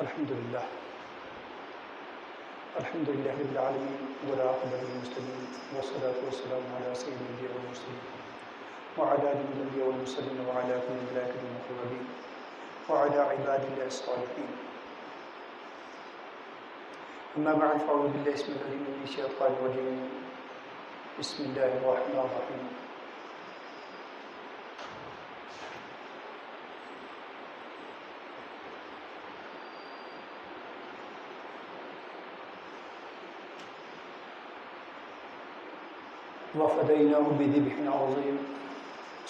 الحمد لله رب العالمين والعاقبة للمتقين والصلاة والسلام على سيد الأنبياء والمرسلين وعلى آله الأنبياء والمرسلين وعلى كل الملائكة المقربين وعلى عباد الله الصالحين. أما بعد فأعوذ بالله من الشيطان الرجيم. بسم الله الرحمن الرحيم. وفديناه بذبح عظيم.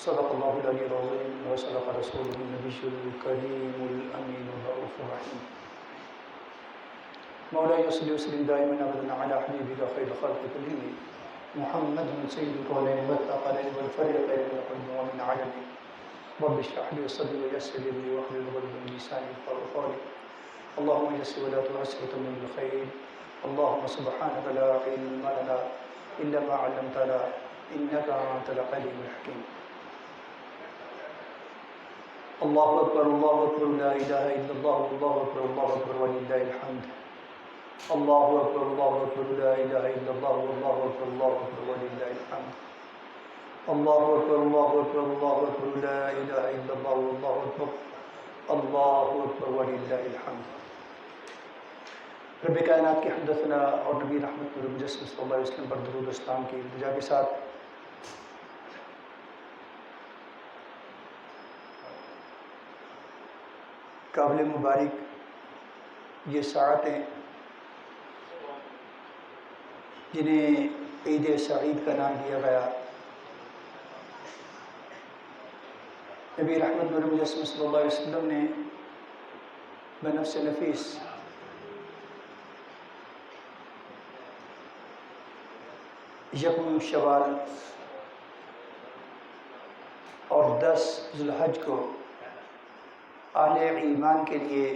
صدق الله العلي العظيم وصدق رسوله النبي الكريم الأمين الرؤوف الرحيم. مولاي صل وسلم دائما ابدا على حبيبك خير خلق كلهم محمد سيد الكونين والثقلين والفريقين من قلب ومن عدم. رب اشرح لي صدري ويسر لي امري واحلل عقدة من لساني يفقهوا قولي. اللهم يسر ولا تعسر وتمم بالخير. اللهم سبحانك لا علم لنا إلا ما علمتنا إنك أنت العليم الحكيم. الله أكبر الله أكبر لا إله إلا الله الله أكبر الله أكبر ولله الحمد. الله أكبر الله أكبر لا إله إلا الله والله أكبر الله أكبر ولله الحمد. الله أكبر الله أكبر الله أكبر لا إله إلا الله والله أكبر الله أكبر ولله الحمد. رب کائنات کی حمد و ثنا اور نبی رحمت مجسم صلی اللہ علیہ وسلم پر درود و اسلام کی التجا کے ساتھ قابل مبارک یہ ساعتیں جنہیں عید سعید کا نام دیا گیا، نبی رحمت مجسم صلی اللہ علیہ وسلم نے بنفس نفیس یکم شوال اور 10 ذوالحج کو اہل ایمان کے لیے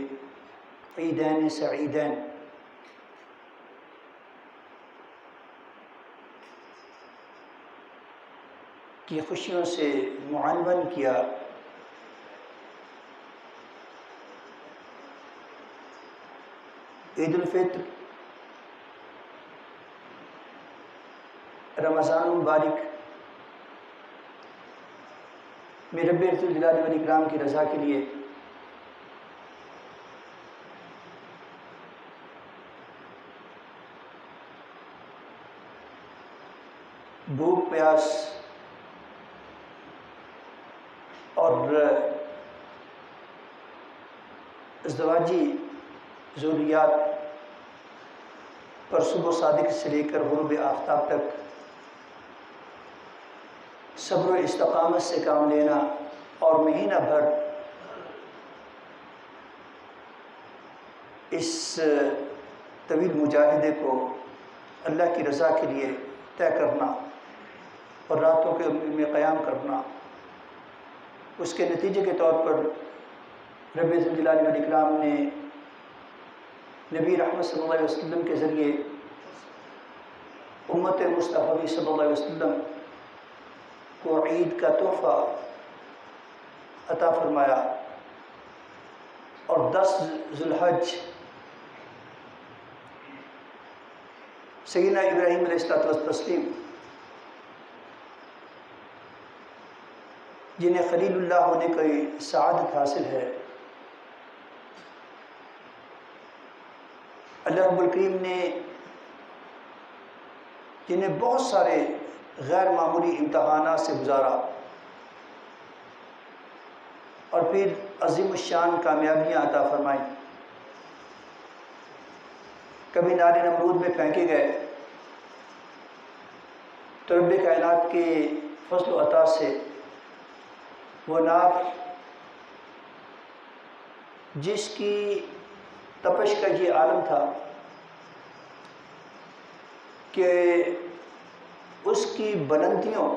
عیدین سعیدین کی خوشیوں سے معنون کیا۔ عید الفطر رمضان مبارک میں رب الجلال والاکرام کی رضا کے لیے بھوک پیاس اور ازدواجی ضروریات پر صبح صادق سے لے کر غروب آفتاب تک صبر و استقامت سے کام لینا اور مہینہ بھر اس طویل مجاہدے کو اللہ کی رضا کے لیے طے کرنا اور راتوں کے میں قیام کرنا، اس کے نتیجے کے طور پر رب الجلال والاکرام نے نبی رحمت صلی اللہ علیہ وسلم کے ذریعے امت مصطفی صلی اللہ علیہ وسلم کو عید کا تحفہ عطا فرمایا، اور 10 ذوالحج سیدنا ابراہیم علیہ السلام جنہیں خلیل اللہ ہونے کی سعادت حاصل ہے، اللہ رب الکریم نے جنہیں بہت سارے غیر معمولی امتحانات سے گزارا اور پھر عظیم الشان کامیابیاں عطا فرمائیں۔ کبھی نار نمرود میں پھینکے گئے تو رب کائنات کے فضل و عطا سے وہ نار جس کی تپش کا یہ عالم تھا کہ اس کی بلندیوں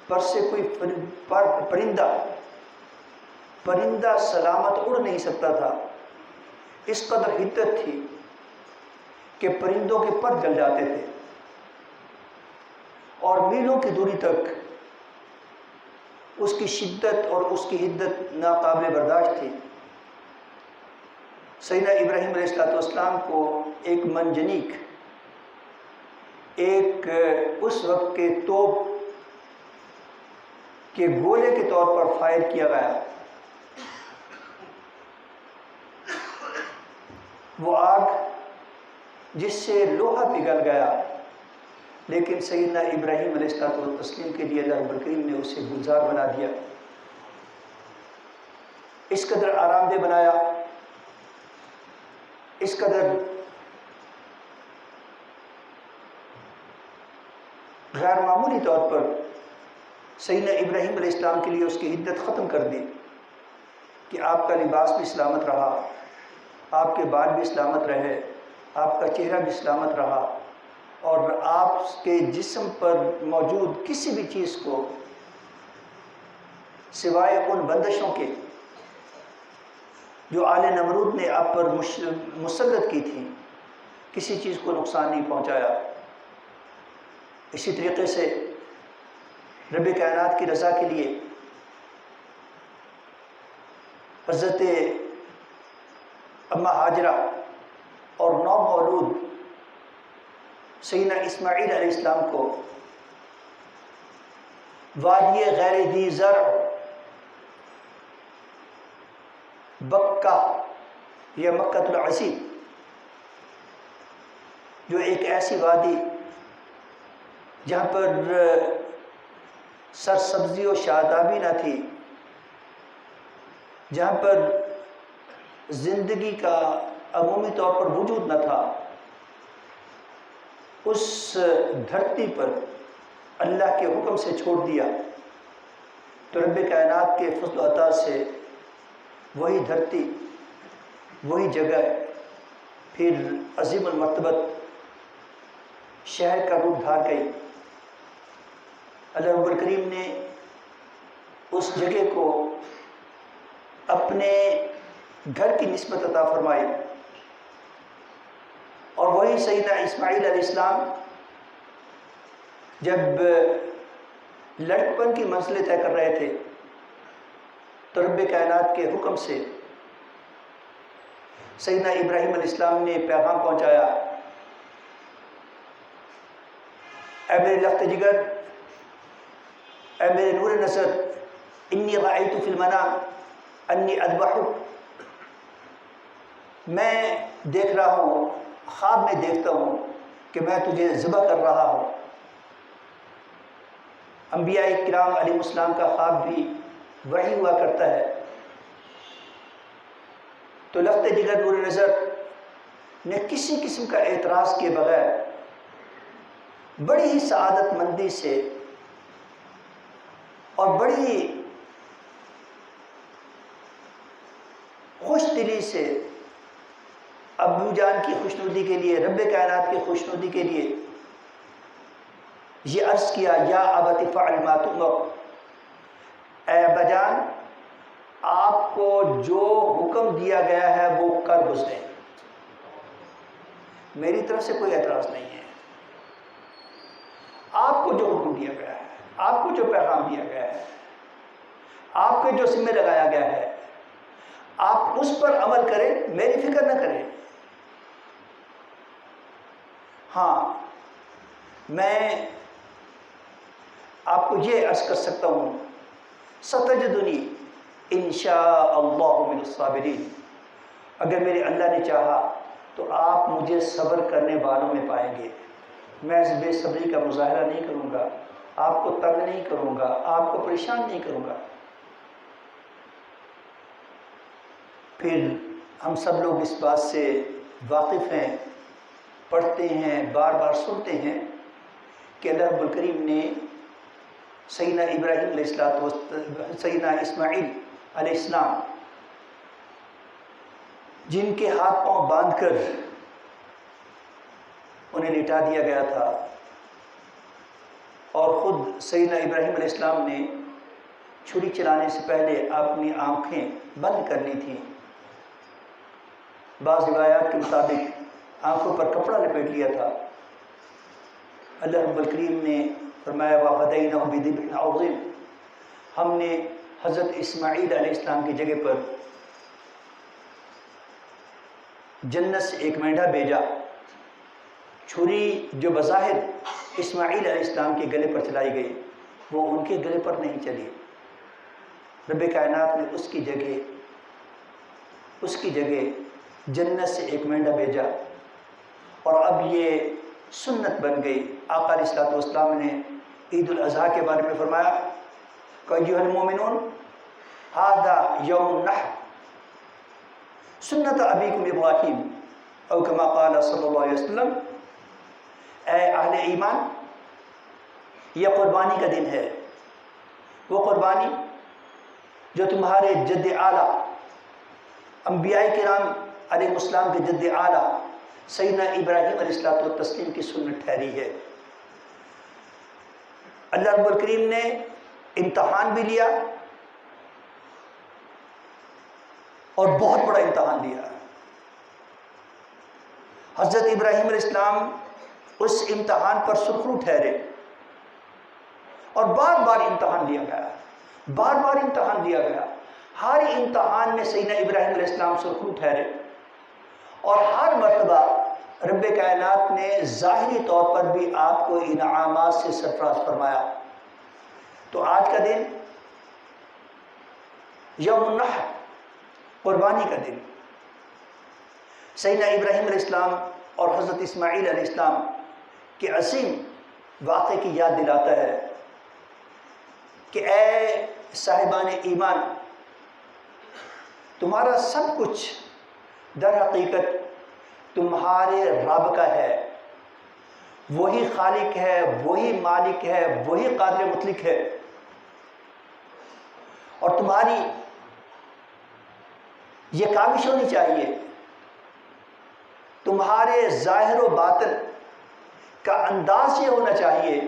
پر سے کوئی پرندہ سلامت اڑ نہیں سکتا تھا، اس قدر حدت تھی کہ پرندوں کے پر جل جاتے تھے اور میلوں کی دوری تک اس کی شدت اور اس کی حدت ناقابل برداشت تھی۔ سیدنا ابراہیم علیہ السلام کو ایک منجنیق، ایک اس وقت کے توپ کے گولے کے طور پر فائر کیا گیا۔ وہ آگ جس سے لوہا پگھل گیا، لیکن سیدنا ابراہیم علیہ السلام کے لیے اللہ رب الکریم نے اسے گلزار بنا دیا، اس قدر آرام دہ بنایا، اس قدر غیر معمولی طور پر سیدنا ابراہیم علیہ السلام کے لیے اس کی عدت ختم کر دی کہ آپ کا لباس بھی سلامت رہا، آپ کے بال بھی سلامت رہے، آپ کا چہرہ بھی سلامت رہا، اور آپ کے جسم پر موجود کسی بھی چیز کو سوائے ان بندشوں کے جو آل نمرود نے آپ پر مسلط کی تھی، کسی چیز کو نقصان نہیں پہنچایا۔ اسی طریقے سے رب کائنات کی رضا کے لیے حضرت اماں ہاجرہ اور نو مولود سیدنا اسماعیل علیہ السلام کو وادی غیر ذی زرع بکہ یا مکہ العزیز، جو ایک ایسی وادی جہاں پر سرسبزی و شادابی نہ تھی، جہاں پر زندگی کا عمومی طور پر وجود نہ تھا، اس دھرتی پر اللہ کے حکم سے چھوڑ دیا تو رب کائنات کے فضل و عطا سے وہی دھرتی، وہی جگہ پھر عظیم المرتبت شہر کا روپ دھار گئی۔ اللہ رب الکریم نے اس جگہ کو اپنے گھر کی نسبت عطا فرمائی، اور وہی سیدنا اسماعیل علیہ السلام جب لڑکپن کی منزلیں طے کر رہے تھے تو رب کائنات کے حکم سے سیدنا ابراہیم علیہ السلام نے پیغام پہنچایا، اے میرے لخت جگر، اے میرے نور نظر، انی رأیت فی المنام انی اذبحک، میں دیکھ رہا ہوں، خواب میں دیکھتا ہوں کہ میں تجھے ذبح کر رہا ہوں۔ انبیاء کرام علیہ السلام کا خواب بھی وحی ہوا کرتا ہے۔ تو لخت جگر نور نظر نے کسی قسم کا اعتراض کے بغیر بڑی ہی سعادت مندی سے اور بڑی خوش دلی سے ابو جان کی خوشنودی کے لیے، رب کائنات کی خوشنودی کے لیے یہ عرض کیا، یا ابت فعل ما تؤمر، اے ابا جان آپ کو جو حکم دیا گیا ہے وہ کر گزرے، میری طرف سے کوئی اعتراض نہیں ہے۔ آپ کو جو حکم دیا گیا ہے، آپ کو جو پیغام دیا گیا ہے، آپ کے جو ذمہ لگایا گیا ہے، آپ اس پر عمل کریں، میری فکر نہ کریں۔ ہاں، میں آپ کو یہ عرض کر سکتا ہوں، ستجدنی انشاء اللہ من الصابرین، اگر میرے اللہ نے چاہا تو آپ مجھے صبر کرنے والوں میں پائیں گے۔ میں بے صبری کا مظاہرہ نہیں کروں گا، آپ کو تنگ نہیں کروں گا، آپ کو پریشان نہیں کروں گا۔ پھر ہم سب لوگ اس بات سے واقف ہیں، پڑھتے ہیں، بار بار سنتے ہیں کہ اللہ رب الکریم نے سیدنا ابراہیم علیہ السلام، سیدنا اسماعیل علیہ السلام جن کے ہاتھ پاؤں باندھ کر انہیں لٹا دیا گیا تھا، اور خود سیدنا ابراہیم علیہ السلام نے چھری چلانے سے پہلے اپنی آنکھیں بند کر لی تھیں، بعض روایات کے مطابق آنکھوں پر کپڑا لپیٹ لیا تھا۔ اللہ رب الکریم نے فرمایا وَفَدَيْنَهُ بِذِبْحٍ عَظِيمٍ، ہم نے حضرت اسماعیل علیہ السلام کی جگہ پر جنت سے ایک مینڈھا بھیجا، چھری جو بظاہر اسماعیل علیہ السلام کے گلے پر چلائی گئی وہ ان کے گلے پر نہیں چلی، رب کائنات نے اس کی جگہ جنت سے ایک مینڈھا بھیجا، اور اب یہ سنت بن گئی۔ آقا علیہ الصلوۃ والسلام نے عید الاضحیٰ کے بارے میں فرمایا کہ ایھا المؤمنون ھذا یوم النحر سنت ابیکم ابراہیم او کما قال صلی اللہ علیہ وسلم، اے اہل ایمان یہ قربانی کا دن ہے، وہ قربانی جو تمہارے جد اعلیٰ انبیاء کرام علیہ السلام کے جد اعلیٰ سیدنا ابراہیم علیہ السلام کی سنت ٹھہری ہے۔ اللہ رب الکریم نے امتحان بھی لیا اور بہت بڑا امتحان لیا۔ حضرت ابراہیم علیہ السلام اس امتحان پر سرخرو ٹھہرے، اور بار بار امتحان لیا گیا، ہر امتحان میں سیدنا ابراہیم علیہ السلام سرخرو ٹھہرے، اور ہر مرتبہ رب کائنات نے ظاہری طور پر بھی آپ کو انعامات سے سرفراز فرمایا۔ تو آج کا دن یوم النحر، قربانی کا دن، سیدنا ابراہیم علیہ السلام اور حضرت اسماعیل علیہ السلام کے عظیم واقعے کی یاد دلاتا ہے کہ اے صاحبان ایمان، تمہارا سب کچھ در حقیقت تمہارے رب کا ہے، وہی خالق ہے، وہی مالک ہے، وہی قادر مطلق ہے، اور تمہاری یہ کاوش ہونی چاہیے، تمہارے ظاہر و باطن کا انداز یہ ہونا چاہیے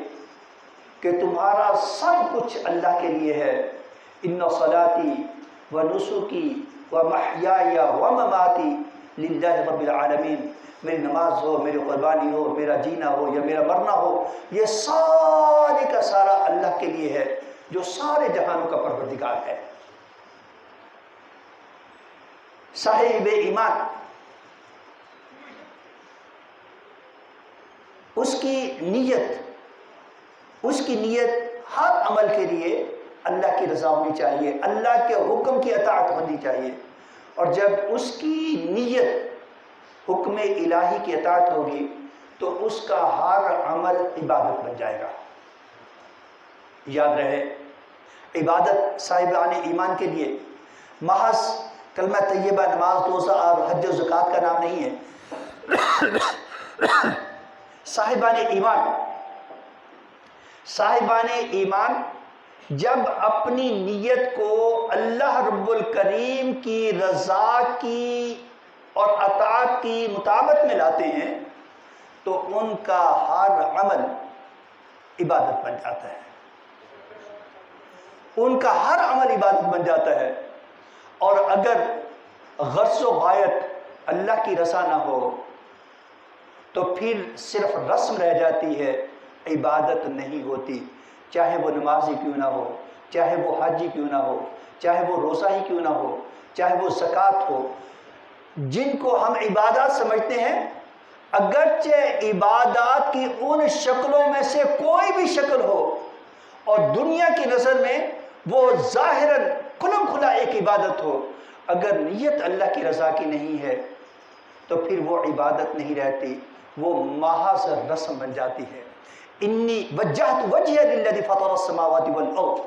کہ تمہارا سب کچھ اللہ کے لیے ہے۔ ان صلاتی و نسکی و محیای و مماتی للہ رب العالمین، میری نماز ہو، میری قربانی ہو، میرا جینا ہو یا میرا مرنا ہو، یہ سارے کا سارا اللہ کے لیے ہے جو سارے جہانوں کا پروردگار ہے۔ صاحب ایمان اس کی نیت ہر عمل کے لیے اللہ کی رضا ہونی چاہیے، اللہ کے حکم کی اطاعت ہونی چاہیے، اور جب اس کی نیت حکم الہی کی اطاعت ہوگی تو اس کا ہر عمل عبادت بن جائے گا۔ یاد رہے، عبادت صاحبان ایمان کے لیے محض کلمہ طیبہ، نماز، روزہ اور حج و زکوٰۃ کا نام نہیں ہے۔ صاحبان ایمان جب اپنی نیت کو اللہ رب الکریم کی رضا کی اور اطاعت کی مطابقت میں لاتے ہیں تو ان کا ہر عمل عبادت بن جاتا ہے، اور اگر غرض و غایت اللہ کی رضا نہ ہو تو پھر صرف رسم رہ جاتی ہے، عبادت نہیں ہوتی، چاہے وہ نمازی کیوں نہ ہو، چاہے وہ حاجی کیوں نہ ہو، چاہے وہ روزہ ہی کیوں نہ ہو، چاہے وہ زکوٰۃ ہو، جن کو ہم عبادات سمجھتے ہیں، اگرچہ عبادات کی ان شکلوں میں سے کوئی بھی شکل ہو اور دنیا کی نظر میں وہ ظاہراً کھلم کھلا ایک عبادت ہو، اگر نیت اللہ کی رضا کی نہیں ہے تو پھر وہ عبادت نہیں رہتی، وہ محض رسم بن جاتی ہے۔ انی وجہت وجہی للذی فطر السماوات والارض،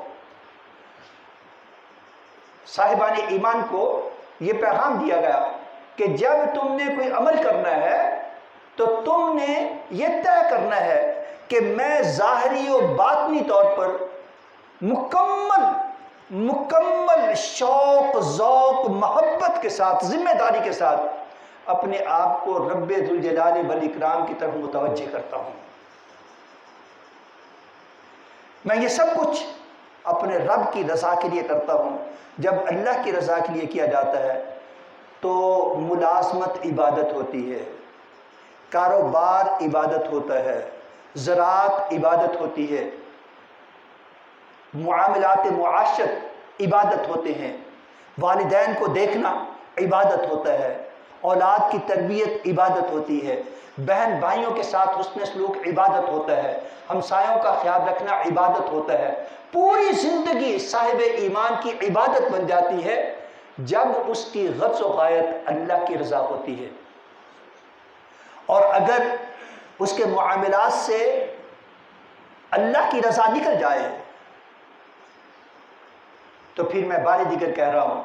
صاحبان ایمان کو یہ پیغام دیا گیا کہ جب تم نے کوئی عمل کرنا ہے تو تم نے یہ طے کرنا ہے کہ میں ظاہری و باطنی طور پر مکمل شوق، ذوق، محبت کے ساتھ، ذمہ داری کے ساتھ اپنے آپ کو رب ذوالجلال والاکرام کی طرف متوجہ کرتا ہوں۔ میں یہ سب کچھ اپنے رب کی رضا کے لیے کرتا ہوں۔ جب اللہ کی رضا کے لیے کیا جاتا ہے تو ملازمت عبادت ہوتی ہے، کاروبار عبادت ہوتا ہے، زراعت عبادت ہوتی ہے، معاملات معاشرت عبادت ہوتے ہیں، والدین کو دیکھنا عبادت ہوتا ہے، اولاد کی تربیت عبادت ہوتی ہے، بہن بھائیوں کے ساتھ حسن سلوک عبادت ہوتا ہے، ہمسایوں کا خیال رکھنا عبادت ہوتا ہے۔ پوری زندگی صاحب ایمان کی عبادت بن جاتی ہے جب اس کی غرض و غایت اللہ کی رضا ہوتی ہے۔ اور اگر اس کے معاملات سے اللہ کی رضا نکل جائے تو پھر میں بار دیگر کہہ رہا ہوں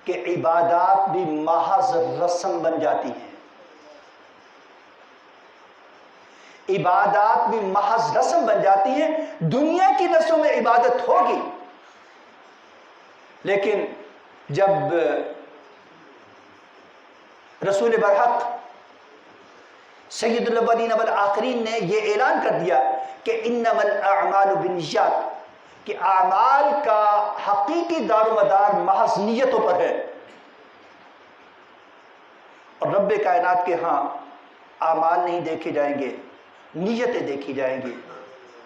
کہ عبادات بھی محض رسم بن جاتی ہیں، عبادات بھی محض رسم بن جاتی ہیں۔ دنیا کی رسموں میں عبادت ہوگی، لیکن جب رسول برحق سید الاولین والآخرین نے یہ اعلان کر دیا کہ انما الاعمال بالنیات، کہ اعمال کا حقیقی دار و مدار محض نیتوں پر ہے، اور رب کائنات کے ہاں اعمال نہیں دیکھے جائیں گے، نیتیں دیکھی جائیں گی۔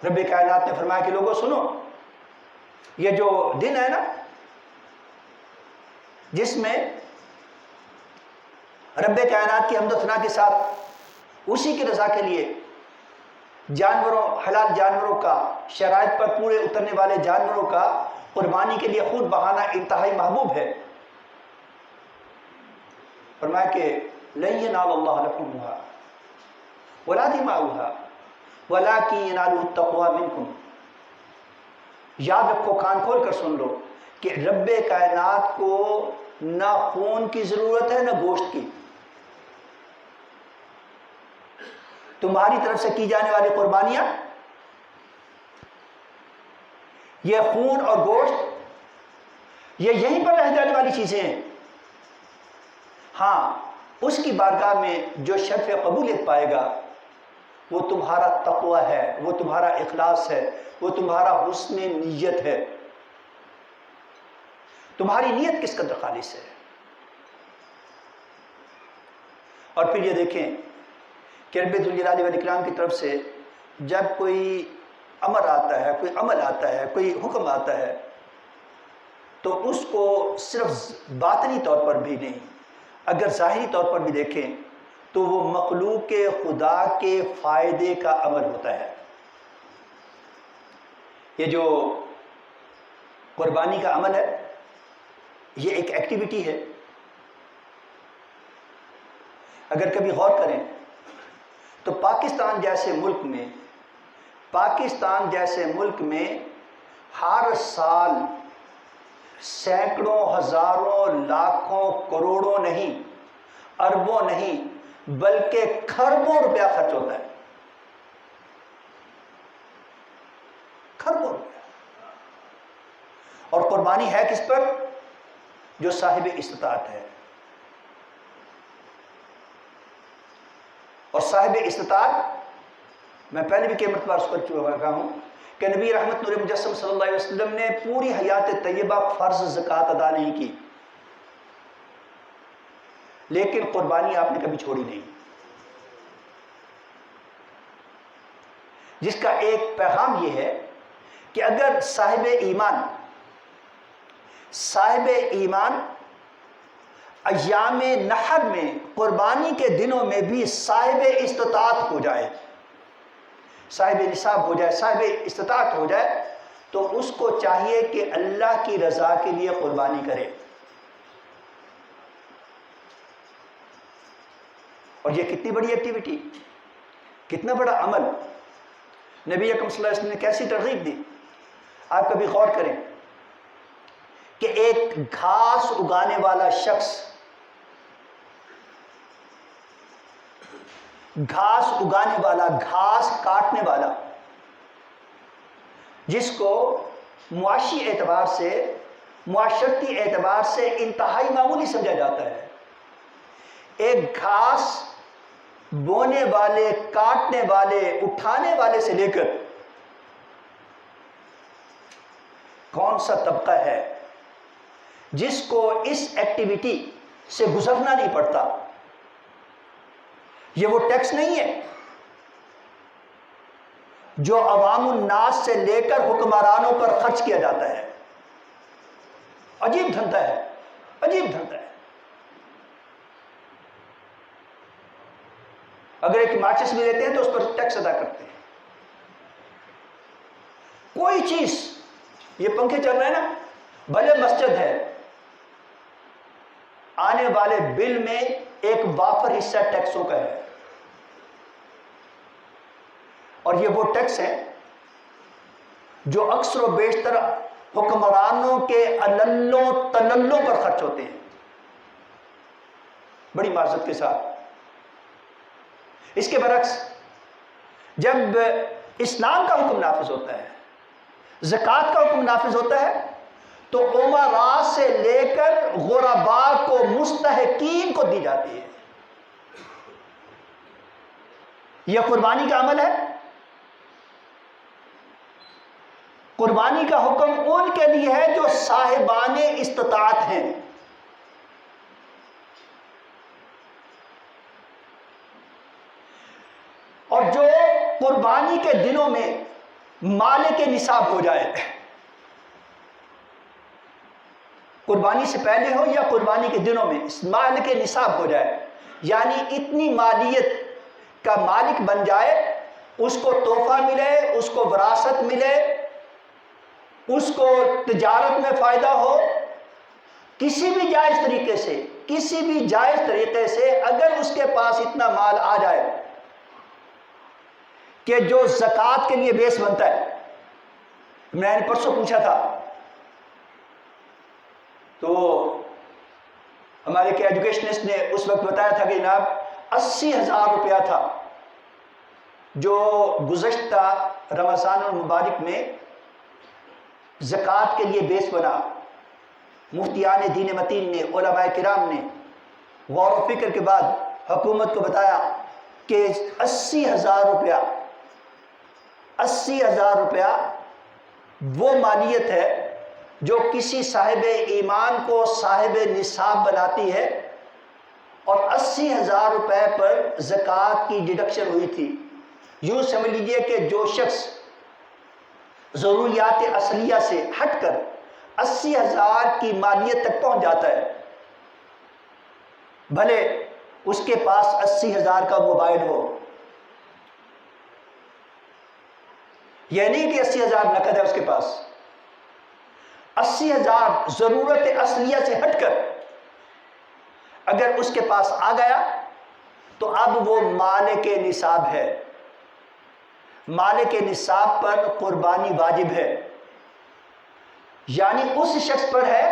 رب کائنات نے فرمایا کہ لوگوں سنو، یہ جو دن ہے نا جس میں رب کائنات کی حمد و ثنا کے ساتھ اسی کی رضا کے لیے جانوروں، حلال جانوروں کا، شرائط پر پورے اترنے والے جانوروں کا قربانی کے لیے خود بہانا انتہائی محبوب ہے۔ فرمایا کہ لن ینال اللہ لحومها ولا دماؤها ولکن ینالہ التقوی منکم۔ یاد رکھو، کان کھول کر سن لو کہ رب کائنات کو نہ خون کی ضرورت ہے نہ گوشت کی۔ تمہاری طرف سے کی جانے والی قربانیاں، یہ خون اور گوشت، یہ یہیں پر رہ جانے والی چیزیں ہیں۔ ہاں، اس کی بارگاہ میں جو شرف قبولیت پائے گا وہ تمہارا تقوی ہے، وہ تمہارا اخلاص ہے، وہ تمہارا حسن نیت ہے۔ تمہاری نیت کس قدر خالص ہے۔ اور پھر یہ دیکھیں کہ رب ذوالجلال والاکرام کی طرف سے جب کوئی امر آتا ہے، کوئی عمل آتا ہے، کوئی حکم آتا ہے، تو اس کو صرف باطنی طور پر بھی نہیں، اگر ظاہری طور پر بھی دیکھیں تو وہ مخلوق خدا کے فائدے کا عمل ہوتا ہے۔ یہ جو قربانی کا عمل ہے، یہ ایک ایکٹیویٹی ہے۔ اگر کبھی غور کریں تو پاکستان جیسے ملک میں ہر سال سینکڑوں، ہزاروں، لاکھوں، کروڑوں نہیں، اربوں نہیں، بلکہ کھربوں روپیہ خرچ ہوتا ہے۔ کھربوں روپیہ۔ اور قربانی ہے کس پر؟ جو صاحب استطاعت ہے۔ اور صاحب استطاعت، میں پہلے بھی کئی مرتبہ اس پر چکا ہوں کہ نبی رحمت نور مجسم صلی اللہ علیہ وسلم نے پوری حیات طیبہ فرض زکوٰۃ ادا نہیں کی، لیکن قربانی آپ نے کبھی چھوڑی نہیں، جس کا ایک پیغام یہ ہے کہ اگر صاحب ایمان ایام نحر میں، قربانی کے دنوں میں بھی صاحب استطاعت ہو جائے، صاحب نصاب ہو جائے، صاحب استطاعت ہو جائے، تو اس کو چاہیے کہ اللہ کی رضا کے لیے قربانی کرے۔ اور یہ کتنی بڑی ایکٹیویٹی، کتنا بڑا عمل، نبی اکرم صلی اللہ علیہ وسلم نے کیسی ترغیب دی۔ آپ کبھی غور کریں کہ ایک گھاس اگانے والا شخص، گھاس اگانے والا، گھاس کاٹنے والا، جس کو معاشی اعتبار سے، معاشرتی اعتبار سے انتہائی معمولی سمجھا جاتا ہے، ایک گھاس بونے والے، کاٹنے والے، اٹھانے والے سے لے کر کون سا طبقہ ہے جس کو اس ایکٹیویٹی سے گزرنا نہیں پڑتا؟ یہ وہ ٹیکس نہیں ہے جو عوام الناس سے لے کر حکمرانوں پر خرچ کیا جاتا ہے۔ عجیب دھندا ہے، عجیب دھندا ہے۔ اگر ایک ماچس بھی لیتے ہیں تو اس پر ٹیکس ادا کرتے ہیں. کوئی چیز، یہ پنکھے چل رہے ہیں نا، بھلے مسجد ہے، آنے والے بل میں ایک وافر حصہ ٹیکسوں کا ہے، اور یہ وہ ٹیکس ہے جو اکثر و بیشتر حکمرانوں کے عللوں تللوں پر خرچ ہوتے ہیں. بڑی معذرت کے ساتھ. اس کے برعکس جب اسلام کا حکم نافذ ہوتا ہے، زکوٰۃ کا حکم نافذ ہوتا ہے، تو امراء سے لے کر غرباء کو، مستحقین کو دی جاتی ہے. یہ قربانی کا عمل ہے. قربانی کا حکم ان کے لیے ہے جو صاحبان استطاعت ہیں. اور جو قربانی کے دنوں میں مالک نصاب ہو جائے، قربانی سے پہلے ہو یا قربانی کے دنوں میں مالک نصاب ہو جائے، یعنی اتنی مالیت کا مالک بن جائے، اس کو تحفہ ملے، اس کو وراثت ملے، اس کو تجارت میں فائدہ ہو، کسی بھی جائز طریقے سے، کسی بھی جائز طریقے سے اگر اس کے پاس اتنا مال آ جائے کہ جو زکوٰۃ کے لیے بیس بنتا ہے. میں نے پرسوں پوچھا تھا تو ہمارے کے ایجوکیشنسٹ نے اس وقت بتایا تھا کہ جناب 80,000 روپیہ تھا جو گزشتہ رمضان المبارک میں زکوٰۃ کے لیے بیس بنا. مفتیان دین متین نے، علماء کرام نے غور و فکر کے بعد حکومت کو بتایا کہ 80,000 روپیہ 80,000 روپیہ وہ مالیت ہے جو کسی صاحب ایمان کو صاحب نصاب بناتی ہے، اور 80,000 روپے پر زکوٰۃ کی ڈیڈکشن ہوئی تھی. یوں سمجھ لیجئے کہ جو شخص ضروریات اصلیہ سے ہٹ کر 80,000 کی مالیت تک پہنچ جاتا ہے، بھلے اس کے پاس 80,000 کا موبائل ہو، یہ نہیں کہ 80,000 نقد ہے اس کے پاس، 80,000 ضرورت اصلیہ سے ہٹ کر اگر اس کے پاس آ گیا تو اب وہ مالک نصاب ہے. مالک نصاب پر قربانی واجب ہے، یعنی اس شخص پر ہے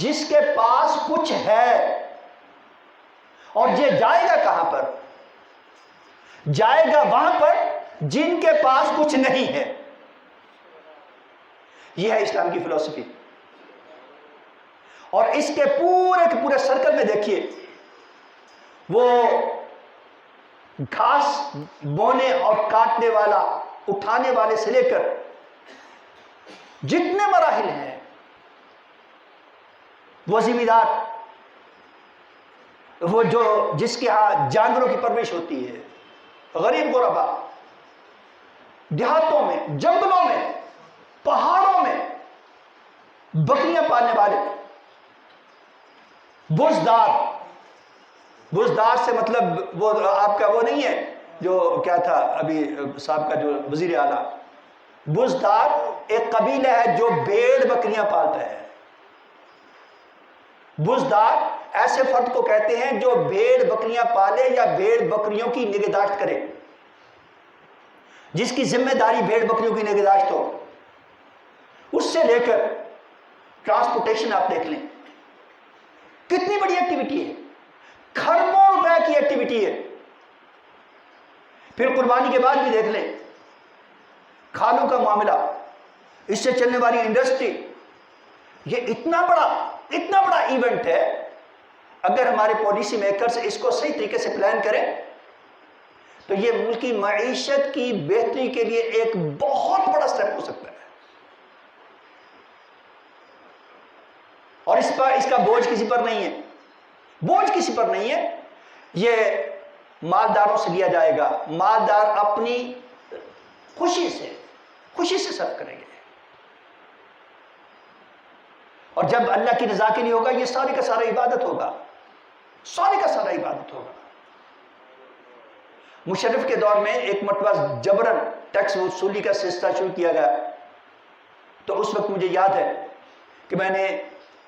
جس کے پاس کچھ ہے. اور یہ جائے گا کہاں پر؟ جائے گا وہاں پر جن کے پاس کچھ نہیں ہے. یہ ہے اسلام کی فلسفی. اور اس کے پورے کے پورے سرکل میں دیکھیے، وہ گھاس بونے اور کاٹنے والا، اٹھانے والے سے لے کر جتنے مراحل ہیں، وہ ذمہ دار، وہ جو جس کے ہاں جانوروں کی پرورش ہوتی ہے، غریب غربا، دیہاتوں میں، جنگلوں میں، پہاڑوں میں بکریاں پالنے والے، بزدار. بزدار سے مطلب وہ آپ کا وہ نہیں ہے جو کیا تھا ابھی صاحب کا جو وزیر اعلیٰ. بزدار ایک قبیلہ ہے جو بھیڑ بکریاں پالتا ہے. بزدار ایسے فرد کو کہتے ہیں جو بھیڑ بکریاں پالے یا بھیڑ بکریوں کی نگہداشت کرے، جس کی ذمہ داری بھیڑ بکریوں کی نگہداشت ہو. اس سے لے کر ٹرانسپورٹیشن آپ دیکھ لیں، کتنی بڑی ایکٹیویٹی ہے، کھربوں روپے کی ایکٹیویٹی ہے. پھر قربانی کے بعد بھی دیکھ لیں، کھالوں کا معاملہ، اس سے چلنے والی انڈسٹری، یہ اتنا بڑا ایونٹ ہے. اگر ہمارے پالیسی میکرز اس کو صحیح طریقے سے پلان کریں تو یہ ملکی معیشت کی بہتری کے لیے ایک بہت بڑا سٹیپ ہو سکتا ہے. اور اس کا بوجھ کسی پر نہیں ہے، بوجھ کسی پر نہیں ہے. یہ مالداروں سے لیا جائے گا، مالدار اپنی خوشی سے صرف کریں گے. اور جب اللہ کی رضا کے لیے ہوگا، یہ سارے کا سارا عبادت ہوگا، سارے کا سارا عبادت ہوگا. مشرف کے دور میں ایک مرتبہ جبرن ٹیکس وصولی کا سلسلہ شروع کیا گیا، تو اس وقت مجھے یاد ہے کہ میں نے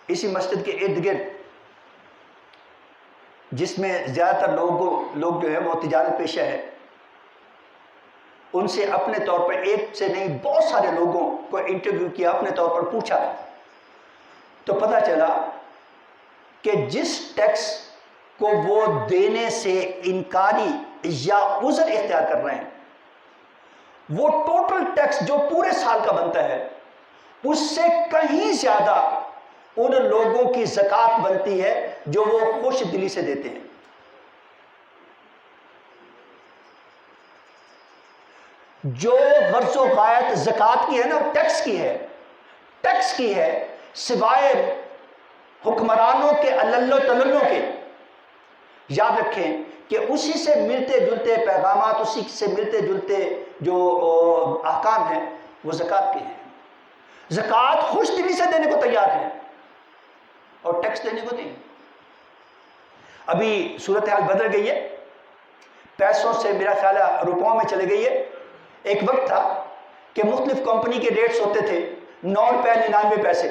اسی مسجد کے ارد گرد، جس میں زیادہ تر لوگ جو ہے وہ تجارت پیشہ ہے، ان سے اپنے طور پر ایک سے نہیں بہت سارے لوگوں کو انٹرویو کیا، اپنے طور پر پوچھا، تو پتہ چلا کہ جس ٹیکس کو وہ دینے سے انکاری یا عذر اختیار کر رہے ہیں، وہ ٹوٹل ٹیکس جو پورے سال کا بنتا ہے اس سے کہیں زیادہ ان لوگوں کی زکوٰۃ بنتی ہے جو وہ خوش دلی سے دیتے ہیں۔ جو غرض و غایت زکوٰۃ کی ہے نا، وہ ٹیکس کی ہے، سوائے حکمرانوں کے علل و تللوں کے۔ یاد رکھیں کہ اسی سے ملتے جلتے پیغامات، اسی سے ملتے جلتے جو احکام ہیں وہ زکوٰۃ کے ہیں۔ زکوٰۃ خوش دلی سے دینے کو تیار ہے اور ٹیکس دینے کو نہیں۔ ابھی صورتحال بدل گئی ہے، پیسوں سے میرا خیال ہے روپوں میں چلے گئی ہے۔ ایک وقت تھا کہ مختلف کمپنی کے ریٹس ہوتے تھے 9 روپے 99 پیسے،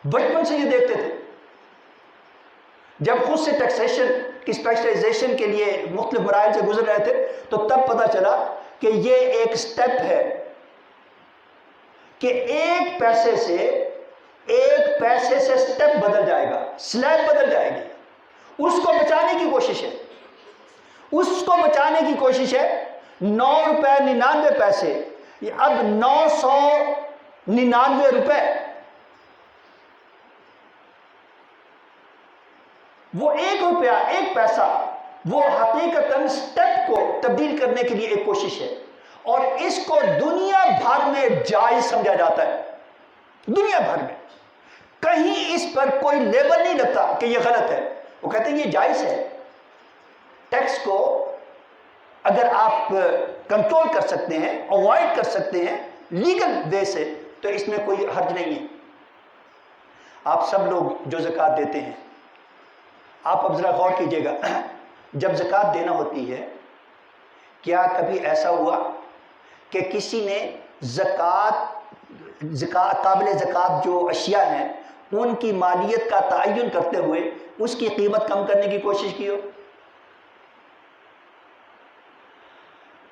بچپن سے یہ دیکھتے تھے۔ جب خود سے ٹیکسیشن کی اسپیشلائزیشن کے لیے مختلف مراحل سے گزر رہے تھے تو تب پتہ چلا کہ یہ ایک سٹیپ ہے کہ ایک پیسے سے سٹیپ بدل جائے گا، سلیب بدل جائے گی۔ اس کو بچانے کی کوشش ہے 9 روپے 99 پیسے، اب 999 روپے۔ وہ 1 روپیہ 1 پیسہ وہ حقیقتاً سٹیپ کو تبدیل کرنے کے لیے ایک کوشش ہے، اور اس کو دنیا بھر میں جائز سمجھا جاتا ہے۔ دنیا بھر میں کہیں اس پر کوئی لیبل نہیں لگتا کہ یہ غلط ہے، وہ کہتے ہیں یہ جائز ہے۔ ٹیکس کو اگر آپ کنٹرول کر سکتے ہیں، اوائڈ کر سکتے ہیں لیگل وے سے، تو اس میں کوئی حرج نہیں ہے۔ آپ سب لوگ جو زکوٰۃ دیتے ہیں، آپ اب ذرا غور کیجئے گا، جب زکوٰۃ دینا ہوتی ہے، کیا کبھی ایسا ہوا کہ کسی نے قابل زکوٰۃ جو اشیاء ہیں ان کی مالیت کا تعین کرتے ہوئے اس کی قیمت کم کرنے کی کوشش کی ہو؟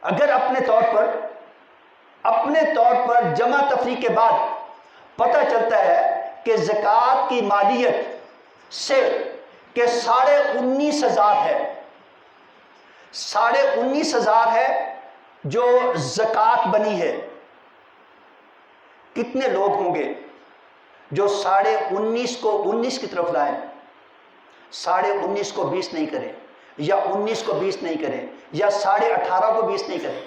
اگر اپنے طور پر جمع تفریق کے بعد پتہ چلتا ہے کہ زکوٰۃ کی مالیت سے کہ 19,500 ہے، 19,500 ہے جو زکوٰۃ بنی ہے، کتنے لوگ ہوں گے جو 19.5 کو 19 کی طرف لائیں، 19.5 کو 20 نہیں کریں، یا 19 کو 20 نہیں کریں، یا 18.5 کو 20 نہیں کریں؟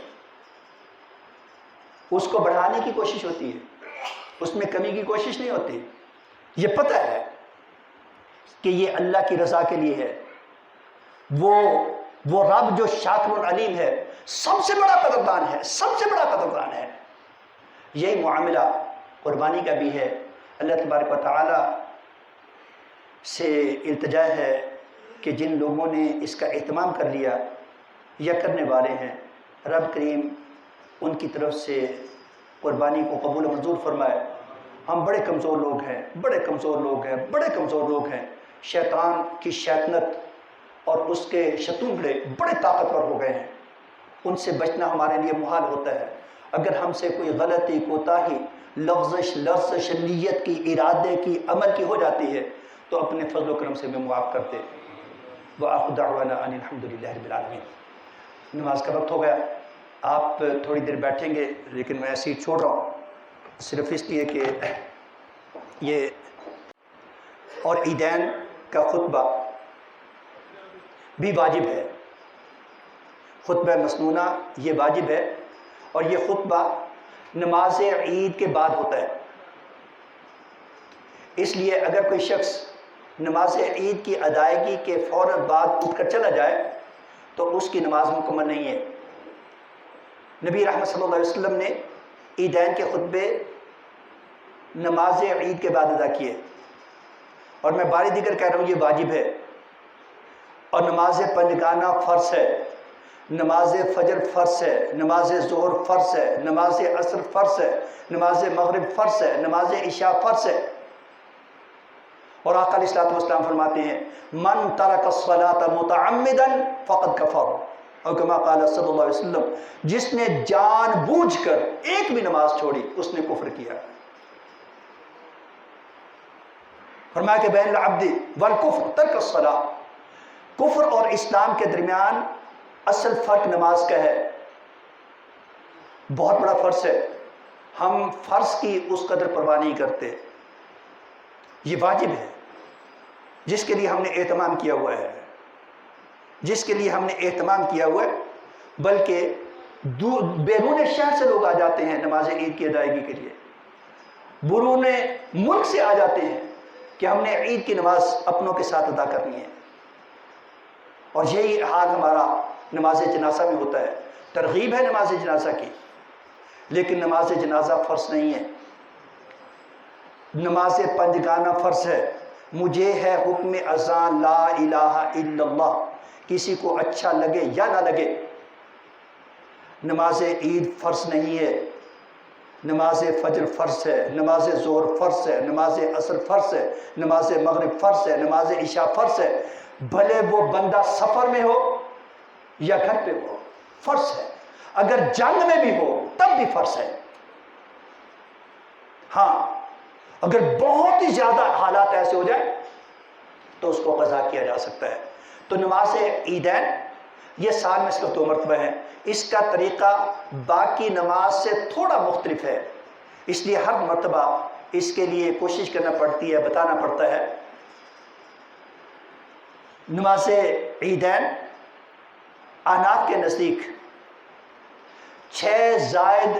اس کو بڑھانے کی کوشش ہوتی ہے، اس میں کمی کی کوشش نہیں ہوتی۔ یہ پتہ ہے کہ یہ اللہ کی رضا کے لیے ہے، وہ رب جو شاکر علیم ہے، سب سے بڑا قدردان ہے۔ یہی معاملہ قربانی کا بھی ہے۔ اللہ تبارک و تعالی سے التجا ہے کہ جن لوگوں نے اس کا اہتمام کر لیا یا کرنے والے ہیں، رب کریم ان کی طرف سے قربانی کو قبول و منظور فرمائے۔ ہم بڑے کمزور لوگ ہیں، شیطان کی شیطنت اور اس کے شتونگڑے بڑے طاقتور ہو گئے ہیں، ان سے بچنا ہمارے لیے محال ہوتا ہے۔ اگر ہم سے کوئی غلطی، کوتاہی، لفظ نیت کی، ارادے کی، عمل کی ہو جاتی ہے تو اپنے فضل و کرم سے ہمیں معاف کرتے۔ وآخر دعوانا ان الحمد للہ رب العالمین۔ نماز کا وقت ہو گیا، آپ تھوڑی دیر بیٹھیں گے، لیکن میں سیٹ چھوڑ رہا ہوں صرف اس لیے کہ یہ اور عیدین کا خطبہ بھی واجب ہے، خطبہ مسنونہ یہ واجب ہے، اور یہ خطبہ نماز عید کے بعد ہوتا ہے۔ اس لیے اگر کوئی شخص نماز عید کی ادائیگی کے فوراً بعد اٹھ کر چلا جائے تو اس کی نماز مکمل نہیں ہے۔ نبی رحمت صلی اللہ علیہ وسلم نے عیدین کے خطبے نماز عید کے بعد ادا کیے، اور میں باری دیگر کہہ رہا ہوں یہ واجب ہے۔ اور نماز پنجگانہ فرض ہے، نماز فجر فرض ہے، نماز ظہر فرض ہے، نماز عصر فرض ہے، نماز مغرب فرض ہے، نماز عشاء فرض ہے۔ اور آقا علیہ الصلوۃ والسلام فرماتے ہیں من ترک الصلاۃ متعمدا فقد کفر، اور کما قال صلی اللہ علیہ وسلم، جس نے جان بوجھ کر ایک بھی نماز چھوڑی اس نے کفر کیا۔ فرمایا کہ بین العبد والکفر ترک الصلاۃ، کفر اور اسلام کے درمیان اصل فرق نماز کا ہے، بہت بڑا فرض ہے۔ ہم فرض کی اس قدر پرواہ نہیں کرتے، یہ واجب ہے جس کے لیے ہم نے اہتمام کیا ہوا ہے، جس کے لیے ہم نے اہتمام کیا ہوا ہے، بلکہ بیرون شہر سے لوگ آ جاتے ہیں نماز عید کی ادائیگی کے لیے، بیرون ملک سے آ جاتے ہیں کہ ہم نے عید کی نماز اپنوں کے ساتھ ادا کرنی ہے۔ اور یہی حال ہمارا نماز جنازہ میں ہوتا ہے، ترغیب ہے نماز جنازہ کی، لیکن نماز جنازہ فرض نہیں ہے۔ نماز پنجگانہ فرض ہے، مجھے ہے حکم اذاں لا الہ الا اللہ، کسی کو اچھا لگے یا نہ لگے۔ نماز عید فرض نہیں ہے، نماز فجر فرض ہے، نماز ظہر فرض ہے، نماز عصر فرض ہے، نماز مغرب فرض ہے، نماز عشاء فرض ہے، بھلے وہ بندہ سفر میں ہو یا گھر پہ ہو، فرض ہے۔ اگر جنگ میں بھی ہو تب بھی فرض ہے۔ ہاں اگر بہت ہی زیادہ حالات ایسے ہو جائیں تو اس کو قضا کیا جا سکتا ہے۔ تو نماز عیدین یہ سال میں صرف 2 مرتبہ ہے، اس کا طریقہ باقی نماز سے تھوڑا مختلف ہے، اس لیے ہر مرتبہ اس کے لیے کوشش کرنا پڑتی ہے، بتانا پڑتا ہے۔ نماز عیدین احناف کے نزدیک 6 زائد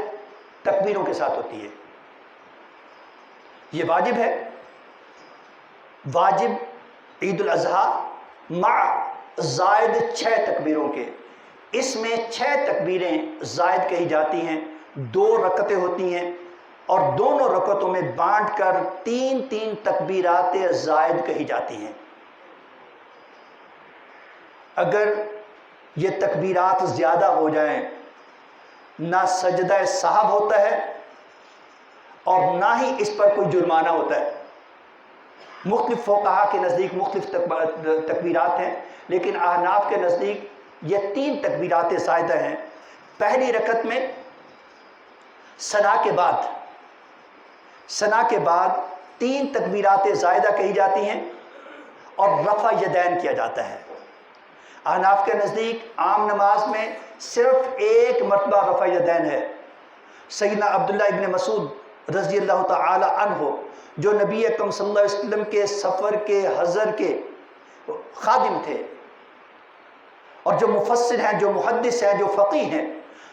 تکبیروں کے ساتھ ہوتی ہے، یہ واجب ہے۔ واجب عید الاضحیٰ مع زائد 6 تکبیروں کے، اس میں 6 تکبیریں زائد کہی جاتی ہیں، 2 رکعتیں ہوتی ہیں، اور دونوں رکعتوں میں بانٹ کر 3 تکبیرات زائد کہی جاتی ہیں۔ اگر یہ تکبیرات زیادہ ہو جائیں نہ سجدہ سہو ہوتا ہے اور نہ ہی اس پر کوئی جرمانہ ہوتا ہے۔ مختلف فقہاء کے نزدیک مختلف تکبیرات ہیں، لیکن احناف کے نزدیک یہ 3 تکبیرات زائدہ ہیں۔ پہلی رکعت میں ثنا کے بعد 3 تکبیرات زائدہ کہی جاتی ہیں اور رفع یدین کیا جاتا ہے۔ احناف کے نزدیک عام نماز میں صرف 1 مرتبہ رفع یدین ہے۔ سیدنا عبداللہ ابن مسعود رضی اللہ تعالی عنہ جو نبی اکرم صلی اللہ علیہ وسلم کے سفر کے حضر کے خادم تھے، اور جو مفسر ہیں، جو محدث ہیں، جو فقیہ ہیں،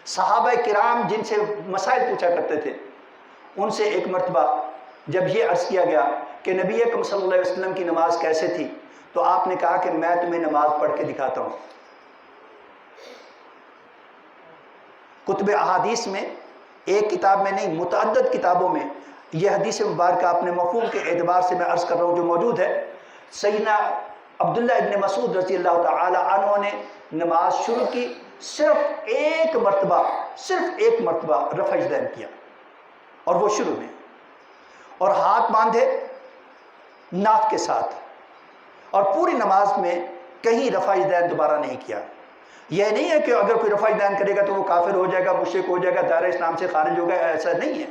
صحابہ کرام جن سے مسائل پوچھا کرتے تھے، ان سے ایک مرتبہ جب یہ عرض کیا گیا کہ نبی اکرم صلی اللہ علیہ وسلم کی نماز کیسے تھی، تو آپ نے کہا کہ میں تمہیں نماز پڑھ کے دکھاتا ہوں۔ کتب احادیث میں ایک کتاب میں نہیں، متعدد کتابوں میں یہ حدیث مبارکہ اپنے مفہوم کے اعتبار سے میں عرض کر رہا ہوں جو موجود ہے۔ سیدنا عبداللہ ابن مسعود رضی اللہ تعالی عنہ نے نماز شروع کی، صرف ایک مرتبہ رفع یدین کیا، اور وہ شروع میں، اور ہاتھ باندھے ناف کے ساتھ، اور پوری نماز میں کہیں رفع یدین دوبارہ نہیں کیا۔ یہ نہیں ہے کہ اگر کوئی رفع یدین کرے گا تو وہ کافر ہو جائے گا، مشرک ہو جائے گا، دائرہ اسلام سے خارج ہوگا، ایسا نہیں ہے۔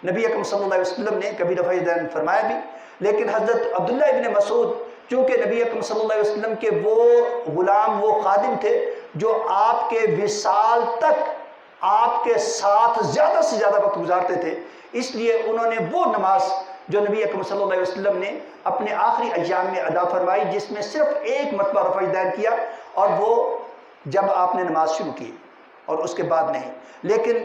نبی اکرم صلی اللہ علیہ وسلم نے کبھی رفع یدین فرمایا بھی، لیکن حضرت عبداللہ ابن مسعود چونکہ نبی اکرم صلی اللہ علیہ وسلم کے وہ غلام، وہ خادم تھے جو آپ کے وصال تک آپ کے ساتھ زیادہ سے زیادہ وقت گزارتے تھے، اس لیے انہوں نے وہ نماز جو نبی اکرم صلی اللہ علیہ وسلم نے اپنے آخری ایام میں ادا فرمائی، جس میں صرف ایک مرتبہ رفع یدین کیا، اور وہ جب آپ نے نماز شروع کی، اور اس کے بعد نہیں۔ لیکن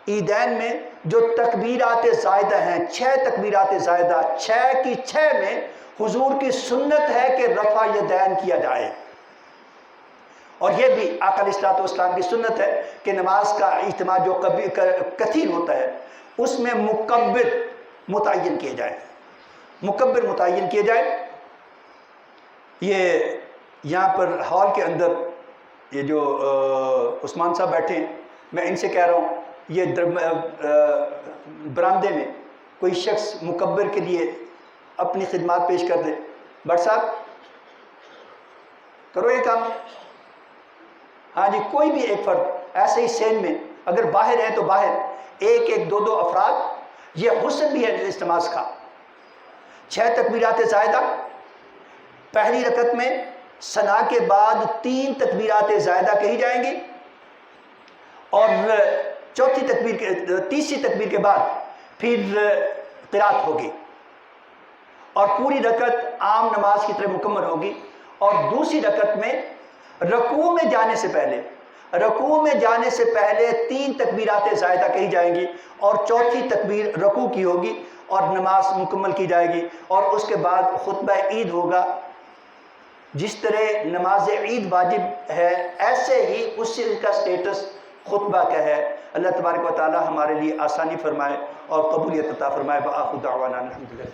عیدین میں جو تکبیرات زائدہ ہیں، 6 تکبیرات زائدہ، 6 کی 6 میں حضور کی سنت ہے کہ رفع یدین کیا جائے، اور یہ بھی آقا علیہ الصلوۃ والسلام کی سنت ہے کہ نماز کا اجتماع جو کثیر ہوتا ہے اس میں مکبر متعین کیے جائے، یہ یہاں پر ہال کے اندر یہ جو عثمان صاحب بیٹھے ہیں، میں ان سے کہہ رہا ہوں یہ برآمدے میں کوئی شخص مکبر کے لیے اپنی خدمات پیش کر دے۔ بٹ صاحب کرو یہ کام۔ ہاں جی، کوئی بھی ایک فرد ایسے ہی سین میں اگر باہر ہے تو باہر ایک ایک دو دو افراد، یہ حسن بھی ہے اجتماع کا۔ 6 تکبیرات زائدہ، پہلی رکعت میں ثنا کے بعد 3 تکبیرات زائدہ کہی جائیں گی، اور تیسری تکبیر کے بعد پھر قرات ہوگی، اور پوری رکعت عام نماز کی طرح مکمل ہوگی۔ اور دوسری رکعت میں رکوع میں جانے سے پہلے 3 تکبیرات زائدہ کہی جائیں گی، اور چوتھی تکبیر رکوع کی ہوگی اور نماز مکمل کی جائے گی، اور اس کے بعد خطبہ عید ہوگا۔ جس طرح نماز عید واجب ہے، ایسے ہی اسی کا سٹیٹس خطبہ کا ہے۔ اللہ تبارک و تعالی ہمارے لیے آسانی فرمائے اور قبولیت عطا فرمائے۔ وآخر دعوانا الحمدللہ۔